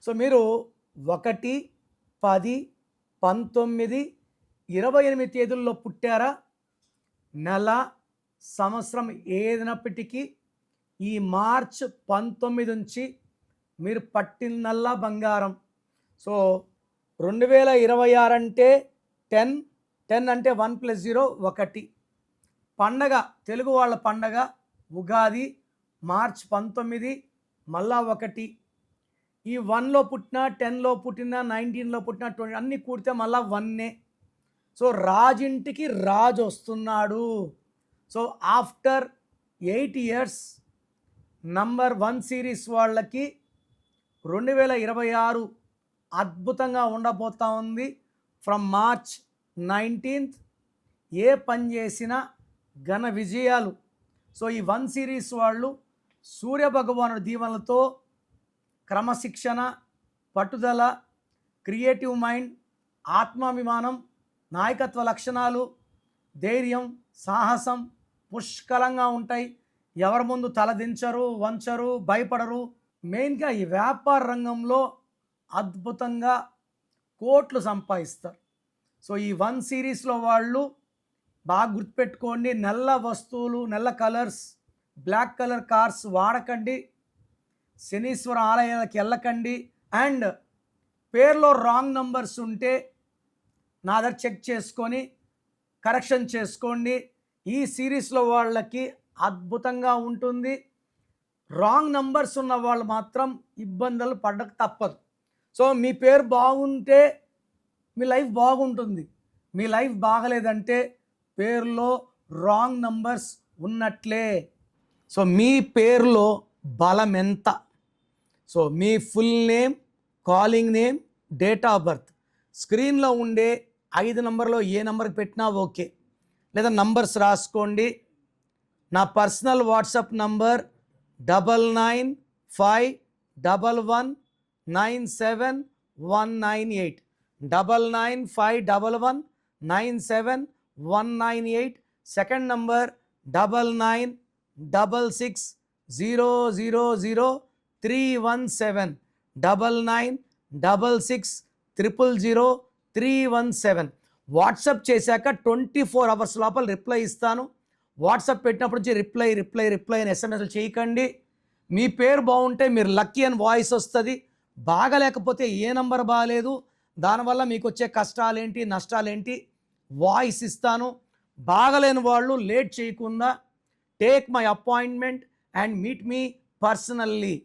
So మీరు 1, 10, 19, 28 తేదీల్లో పుట్టారా? నెల, సంవత్సరం ఏదైనప్పటికీ ఈ మార్చ్ 19 నుంచి మీరు పట్టిందల్లా బంగారం. సో 2026 అంటే 10, 10 అంటే 1 + 0 1. పండగ, తెలుగు వాళ్ళ పండగ ఉగాది మార్చ్ 19 మళ్ళా 1. ఈ 1లో పుట్టినా, 10లో పుట్టినా, 19లో పుట్టినా, 20 అన్నీ కూడితే మళ్ళా 1. సో రాజింటికి రాజు వస్తున్నాడు. So after 8 years number 1 series వాళ్ళకి 2026 అద్భుతంగా ఉండబోతా ఉంది. ఫ్రమ్ మార్చ్ 19th ఏ పని చేసినా ఘన విజయాలు. సో ఈ 1 సిరీస్ వాళ్ళు సూర్యభగవానుడి దీవెనలతో క్రమశిక్షణ, పట్టుదల, క్రియేటివ్ మైండ్, ఆత్మాభిమానం, నాయకత్వ లక్షణాలు, ధైర్యం, సాహసం పుష్కలంగా ఉంటాయి. ఎవరి ముందు తలదించరు, వంచరు, భయపడరు. మెయిన్గా ఈ వ్యాపార రంగంలో అద్భుతంగా కోట్లు సంపాదిస్తారు. సో ఈ 1 సిరీస్లో వాళ్ళు బాగా గుర్తుపెట్టుకోండి, నల్ల వస్తువులు, నల్ల కలర్స్, బ్లాక్ కలర్ కార్స్ వాడకండి, శనీశ్వర ఆలయాలకు వెళ్ళకండి, అండ్ పేర్లో రాంగ్ నంబర్స్ ఉంటే నా దగ్గర చెక్ చేసుకొని కరెక్షన్ చేసుకోండి. ఈ సిరీస్లో వాళ్ళకి అద్భుతంగా ఉంటుంది. రాంగ్ నంబర్స్ ఉన్న వాళ్ళు మాత్రం ఇబ్బందులు పడక తప్పదు. సో మీ పేరు బాగుంటే మీ లైఫ్ బాగుంటుంది. మీ లైఫ్ బాగలేదంటే పేరులో రాంగ్ నంబర్స్ ఉన్నట్లే. సో మీ పేరులో బలం ఎంత? So me full name, calling name, date of birth, స్క్రీన్లో ఉండే 5 నంబర్లో ఏ నంబర్కి పెట్టినా ఓకే, లేదా నంబర్స్ రాసుకోండి. నా personal WhatsApp number 9951197198, 9951197198. Second number 9966000317, 9966000317. WhatsApp చేశాక 24 అవర్స్ లోపల రిప్లై ఇస్తాను. వాట్సాప్ పెట్టినప్పటి నుంచి రిప్లై అని ఎస్ఎంఎస్లు చేయకండి. మీ పేరు బాగుంటే మీరు లక్కీ అని వాయిస్ వస్తుంది. బాగలేకపోతే ఏ నంబర్ బాగాలేదు, దానివల్ల మీకు వచ్చే కష్టాలేంటి, నష్టాలేంటి వాయిస్ ఇస్తాను. బాగలేని వాళ్ళు లేట్ చేయకుండా take my appointment and meet me personally.